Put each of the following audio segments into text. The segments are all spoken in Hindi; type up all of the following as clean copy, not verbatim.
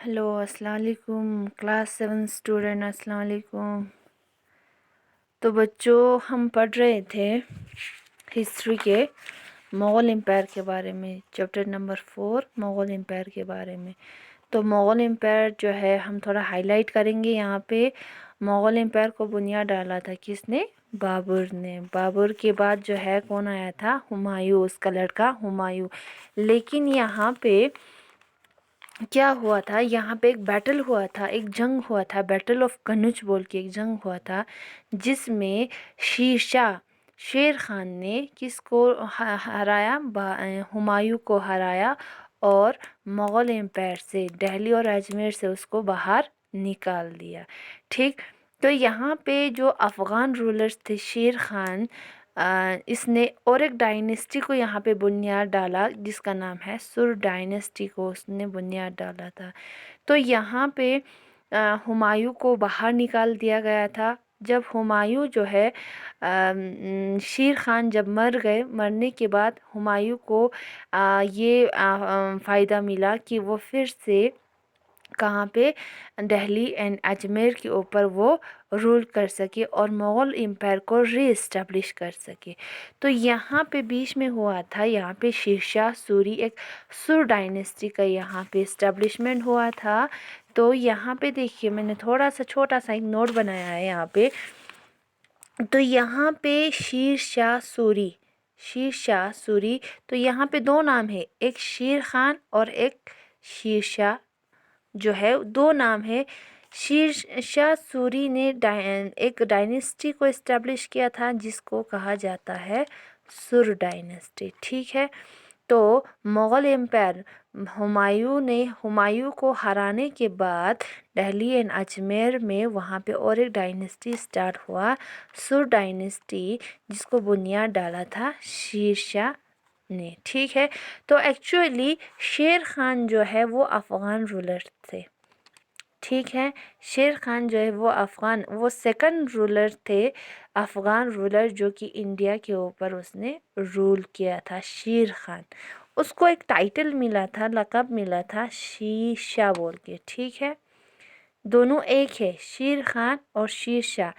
हेलो अस्सलाम वालेकुम क्लास 7 स्टूडेंट अस्सलाम वालेकुम। तो बच्चों हम पढ़ रहे थे हिस्ट्री के मुग़ल एम्पायर के बारे में, चैप्टर नंबर 4 मुग़ल एम्पायर के बारे में। तो मुग़ल एम्पायर जो है हम थोड़ा हाईलाइट करेंगे। यहाँ पे मुग़ल एम्पायर को बुनियाद डाला था किसने? बाबर ने। बाबर के बाद जो है कौन आया था? हुमायूं, उसका लड़का हुमायूं। लेकिन यहाँ पे क्या हुआ था, यहाँ पे एक बैटल हुआ था, एक जंग हुआ था, बैटल ऑफ कन्नौज बोल के एक जंग हुआ था, जिसमें शेर खान ने किसको हराया? हुमायूं को हराया और मुग़ल एम्पायर से, दिल्ली और अजमेर से उसको बाहर निकाल दिया। ठीक। तो यहाँ पे जो अफ़गान रूलर्स थे, शेर खान इसने और एक डायनेस्टी को यहाँ पे बुनियाद डाला जिसका नाम है सुर डायनेस्टी को उसने बुनियाद डाला था। तो यहाँ पे हुमायूं को बाहर निकाल दिया गया था। जब हुमायूं जो है शेर खान जब मर गए, मरने के बाद हुमायूं को ये फ़ायदा मिला कि वो फिर से कहाँ पे? दिल्ली एंड अजमेर के ऊपर वो रूल कर सके और मुग़ल एम्पायर को रीइस्टेब्लिश कर सके। तो यहाँ पे बीच में हुआ था, यहाँ पे शेरशाह सूरी, एक सुर डायनेस्टी का यहाँ पे इस्टेब्लिशमेंट हुआ था। तो यहाँ पे देखिए मैंने थोड़ा सा छोटा सा एक नोट बनाया है यहाँ पे। तो यहाँ पे शेरशाह सूरी, तो यहाँ पे दो नाम है, एक शेर खान और एक शेरशाह जो है, दो नाम है। शेरशाह सूरी ने एक डायनेस्टी को इस्टेब्लिश किया था जिसको कहा जाता है सुर डायनेस्टी। ठीक है। तो मुग़ल एम्पायर हुमायूं को हराने के बाद दिल्ली एंड अजमेर में वहाँ पे और एक डायनेस्टी स्टार्ट हुआ, सुर डायनेस्टी, जिसको बुनियाद डाला था शेरशाह ने। ठीक है। तो एक्चुअली शेर खान जो है वो अफ़गान रूलर थे। ठीक है। शेर खान जो है वो सेकंड रूलर थे, अफ़गान रूलर, जो कि इंडिया के ऊपर उसने रूल किया था। शेर खान, उसको एक टाइटल मिला था, लक़ब मिला था शेरशाह बोल के। ठीक है। दोनों एक है, शेर खान और शेरशाह।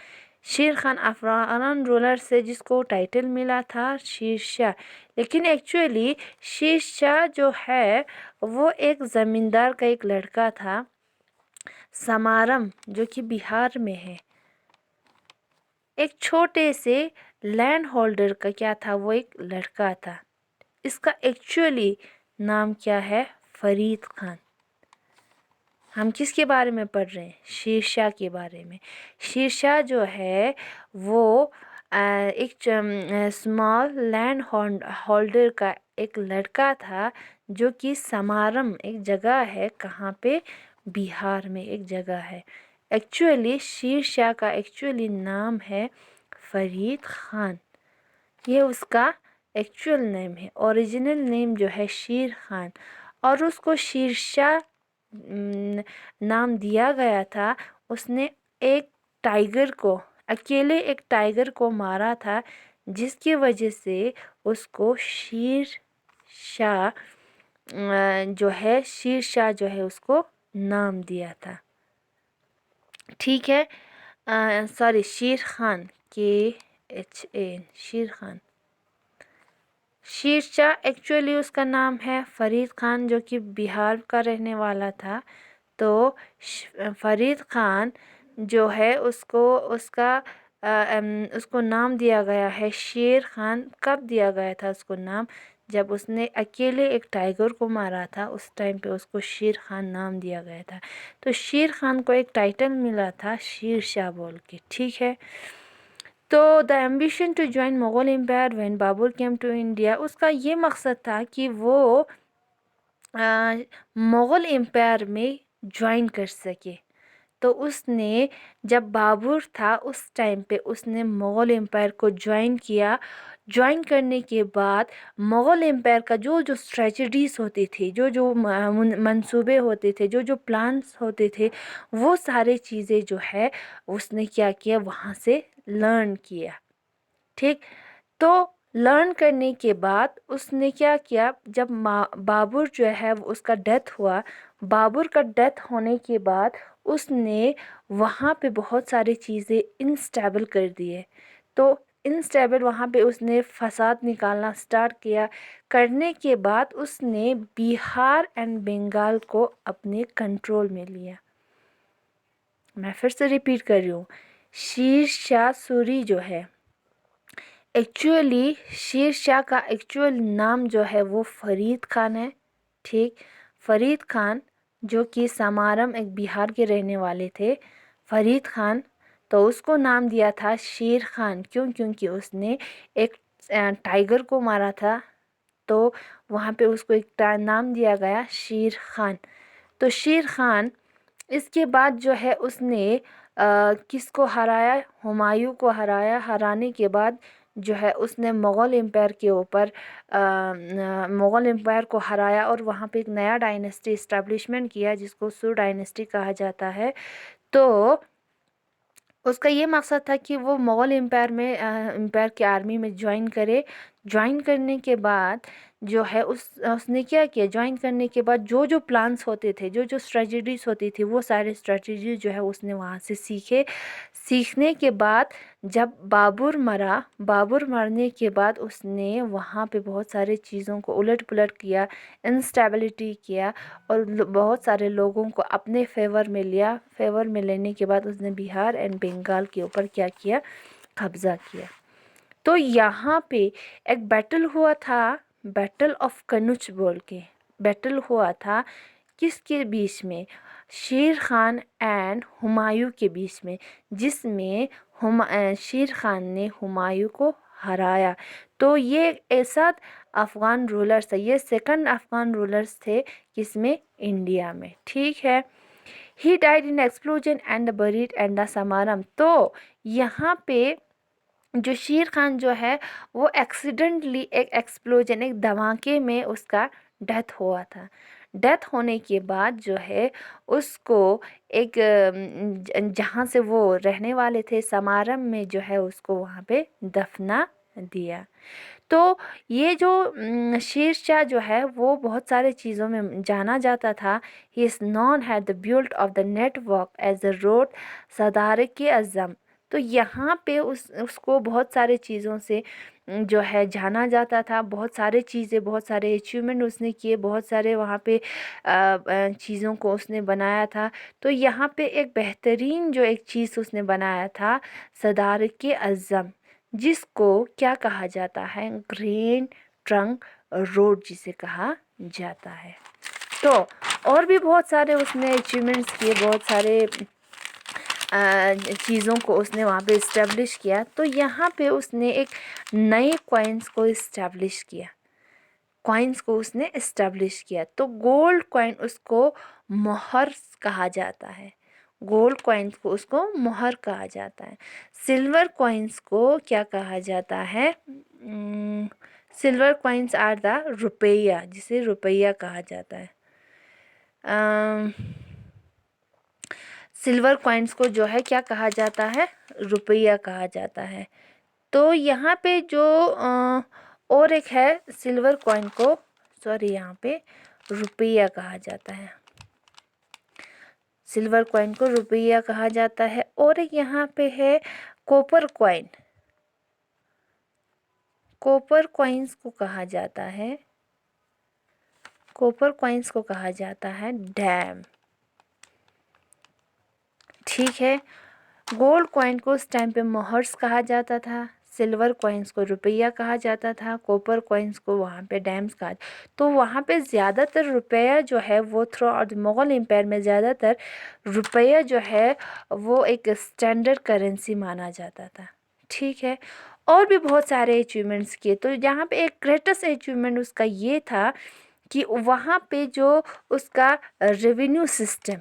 शेर खान अफ़गान रूलर से जिसको टाइटल मिला था शेरशाह, लेकिन एक्चुअली शेरशाह जो है वो एक ज़मींदार का एक लड़का था, समारम, जो कि बिहार में है। एक छोटे से लैंड होल्डर का क्या था? वो एक लड़का था। इसका एक्चुअली नाम क्या है? फरीद खान। हम किसके बारे में पढ़ रहे हैं? शेरशाह के बारे में। शेरशाह जो है वो एक स्मॉल लैंड होल्डर का एक लड़का था, जो कि समारम एक जगह है, कहाँ पे? बिहार में एक जगह है। एक्चुअली शेरशाह का एक्चुअली नाम है फरीद खान। ये उसका एक्चुअल नेम है, ओरिजिनल नेम जो है शेर खान, और उसको शेरशाह नाम दिया गया था। उसने एक टाइगर को, अकेले एक टाइगर को मारा था, जिसकी वजह से उसको शेरशाह जो है उसको नाम दिया था। ठीक है। सॉरी, शेर खान, KHAN, शेर खान। शेरशाह एक्चुअली उसका नाम है फरीद खान, जो कि बिहार का रहने वाला था। तो फरीद खान जो है उसको नाम दिया गया है शेर खान। कब दिया गया था उसको नाम? जब उसने अकेले एक टाइगर को मारा था, उस टाइम पे उसको शेर खान नाम दिया गया था। तो शेर खान को एक टाइटल मिला था शेरशाह बोल के। ठीक है। तो the ambition to join Mughal empire when Babar came to India, उसका ये मकसद था कि वो मुग़ल एम्पायर में ज्वाइन कर सके। तो उसने, जब बाबर था उस टाइम पे उसने मुग़ल एम्पायर को ज्वाइन किया। ज्वाइन करने के बाद मुग़ल एम्पायर का जो जो स्ट्रेटजीज़ होती थी, जो जो मंसूबे होते थे, जो जो प्लान्स होते थे, वो सारे चीज़ें जो है उसने क्या किया, वहाँ से लर्न किया। ठीक। तो लर्न करने के बाद उसने क्या किया, जब बाबर जो है उसका डेथ हुआ, बाबर का डेथ होने के बाद उसने वहाँ पे बहुत सारी चीज़ें इनस्टेबल कर दिए। तो इनस्टेबल वहाँ पे उसने फसाद निकालना स्टार्ट किया। करने के बाद उसने बिहार एंड बंगाल को अपने कंट्रोल में लिया। मैं फिर से रिपीट कर रही हूँ, शेर शाह सूरी जो है, एक्चुअली शेर शाह का एक्चुअल नाम जो है वो फरीद खान है। ठीक, फरीद खान जो कि सामारम एक बिहार के रहने वाले थे, फरीद खान। तो उसको नाम दिया था शेर खान, क्योंकि उसने एक टाइगर को मारा था, तो वहाँ पे उसको एक नाम दिया गया शेर खान। तो शेर खान इसके बाद जो है उसने किसको हराया, हुमायूं को हराया। हराने के बाद जो है उसने मुग़ल एम्पायर के ऊपर मुग़ल एम्पायर को हराया और वहाँ पे एक नया डायनेस्टी इस्टेब्लिशमेंट किया जिसको सुर डायनेस्टी कहा जाता है। तो उसका ये मकसद था कि वो मुग़ल एम्पायर की आर्मी में ज्वाइन करे। ज्वाइन करने के बाद जो है उसने क्या किया, ज्वाइन करने के बाद जो जो प्लान्स होते थे, जो जो स्ट्रेटजीज होती थी, वो सारे स्ट्रेटजी जो है उसने वहाँ से सीखे। सीखने के बाद जब बाबर मरा, बाबर मरने के बाद उसने वहाँ पे बहुत सारे चीज़ों को उलट पुलट किया, इंस्टेबिलिटी किया और बहुत सारे लोगों को अपने फेवर में लिया। फेवर में लेने के बाद उसने बिहार एंड बंगाल के ऊपर क्या किया, कब्ज़ा किया। तो यहाँ पे एक बैटल हुआ था, बैटल ऑफ कनुच बोल के बैटल हुआ था। किसके बीच में, शेर खान एंड हुमायूं के बीच में, जिसमें शेर खान ने हुमायूं को हराया। तो ये ऐसा अफ़गान रूलर्स थे, ये सेकंड अफ़गान रूलर्स थे किसमें, इंडिया में। ठीक है। He died in explosion and buried and the समारम। तो यहाँ पे जो शेर खान जो है वो एक्सीडेंटली एक एक्सप्लोजन, एक धमाके में उसका डेथ हुआ था। डेथ होने के बाद जो है उसको एक जहाँ से वो रहने वाले थे समारम में जो है उसको वहाँ पे दफना दिया। तो ये जो शेर शाह जो है वो बहुत सारे चीज़ों में जाना जाता था। He is known had the build of the network as the road सदारक अज़म। तो यहाँ पे उसको बहुत सारे चीज़ों से जो है जाना जाता था। बहुत सारे चीज़ें, बहुत सारे अचीवमेंट उसने किए, बहुत सारे वहाँ पे चीज़ों को उसने बनाया था। तो यहाँ पे एक बेहतरीन जो एक चीज़ उसने बनाया था, सदारक अज़म, जिसको क्या कहा जाता है, ग्रेन ट्रंक रोड जिसे कहा जाता है। तो और भी बहुत सारे उसने अचीवमेंट्स किए, बहुत सारे चीज़ों को उसने वहाँ पे इस्टेब्लिश किया। तो यहाँ पे उसने एक नए कॉइन्स को इस्टेब्लिश किया, कॉइन्स को उसने इस्टेब्लिश किया। तो गोल्ड कॉइन उसको मोहर कहा जाता है, गोल्ड कॉइन्स को उसको मोहर कहा जाता है। सिल्वर कॉइन्स को क्या कहा जाता है, सिल्वर कॉइन्स आर द रुपया, जिसे रुपया कहा जाता है। सिल्वर कॉइन्स को जो है क्या कहा जाता है, रुपया कहा जाता है। तो यहाँ पे जो और एक है सिल्वर कॉइन को, सॉरी, यहाँ पे रुपया कहा जाता है, सिल्वर कॉइन को रुपया कहा जाता है। और एक यहाँ पे है कॉपर कॉइन, कॉपर कॉइन्स को कहा जाता है, कॉपर कॉइन्स को कहा जाता है डैम। ठीक है। गोल्ड कॉइन को उस टाइम पे मोहर्स कहा जाता था, सिल्वर कॉइन्स को रुपया कहा जाता था, कॉपर कॉइन्स को वहाँ पे डैम्स कहा। तो वहाँ पे ज़्यादातर रुपया जो है वो थ्रू आउट मुग़ल एम्पायर में ज़्यादातर रुपया जो है वो एक स्टैंडर्ड करेंसी माना जाता था। ठीक है। और भी बहुत सारे अचीवमेंट्स किए। तो यहाँ पे एक ग्रेटेस्ट अचीवमेंट उसका ये था कि वहाँ पे जो उसका revenue system,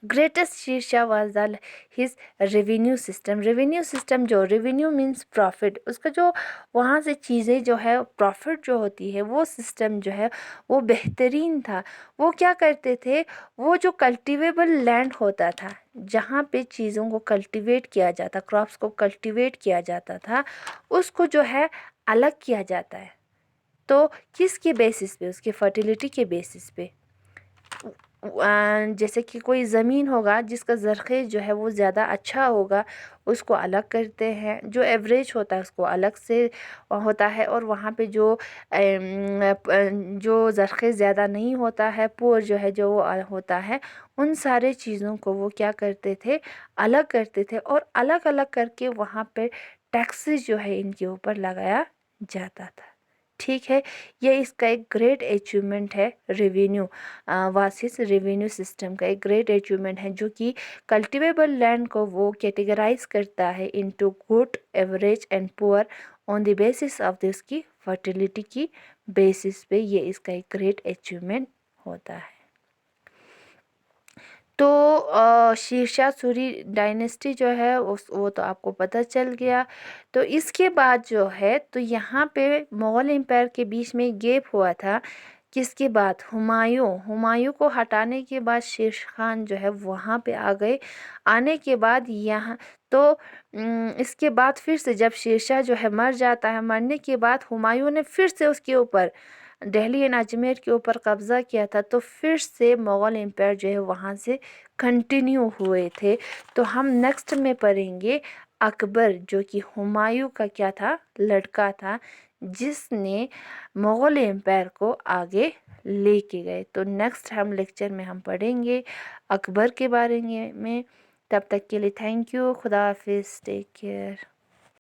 greatest शीर्षा was the his revenue system. Revenue system जो, रेवेन्यू मीन्स प्रॉफिट, उसका जो वहाँ से चीज़ें जो है प्रॉफिट जो होती है वो सिस्टम जो है वो बेहतरीन था। वो क्या करते थे, वो जो कल्टिवेबल लैंड होता था, जहाँ पे चीज़ों को कल्टिवेट किया जाता, क्रॉप्स को कल्टिवेट किया जाता था, उसको जो है अलग किया जाता है। तो किसके बेसिस पे, उसके फर्टिलिटी के बेसिस पे। जैसे कि कोई ज़मीन होगा जिसका ज़रख़ेज़ जो है वो ज़्यादा अच्छा होगा, उसको अलग करते हैं। जो एवरेज होता है उसको अलग से होता है, और वहाँ पे जो ज़रख़ेज़ ज़्यादा नहीं होता है, पुअर जो है जो वो होता है, उन सारे चीज़ों को वो क्या करते थे, अलग करते थे, और अलग-अलग करके वहाँ पे टैक्सेस जो है इनके ऊपर लगाया जाता था। ठीक है, ये इसका एक ग्रेट अचीवमेंट है। रेवेन्यू वासिस रेवेन्यू सिस्टम का एक ग्रेट अचीवमेंट है, जो कि कल्टिवेबल लैंड को वो कैटेगराइज करता है into good, average and poor on the basis of इसकी फर्टिलिटी की बेसिस पे ये इसका एक ग्रेट अचीवमेंट होता है। तो शेरशाह सूरी डायनेस्टी जो है वो तो आपको पता चल गया। तो इसके बाद जो है, तो यहाँ पे मुग़ल एम्पायर के बीच में गैप हुआ था। किसके बाद? हुमायूं को हटाने के बाद शेर खान जो है वहाँ पे आ गए। आने के बाद यहाँ तो इसके बाद फिर से जब शेरशाह जो है मर जाता है, मरने के बाद हुमायूं ने फिर से उसके ऊपर दिल्ली एंड अजमेर के ऊपर कब्ज़ा किया था। तो फिर से मुग़ल एम्पायर जो है वहाँ से कंटिन्यू हुए थे। तो हम नेक्स्ट में पढ़ेंगे अकबर, जो कि हुमायूं का क्या था, लड़का था, जिसने मुग़ल एम्पायर को आगे लेके गए। तो नेक्स्ट हम लेक्चर में हम पढ़ेंगे अकबर के बारे में। तब तक के लिए थैंक यू, खुदा हाफिज़, टेक केयर।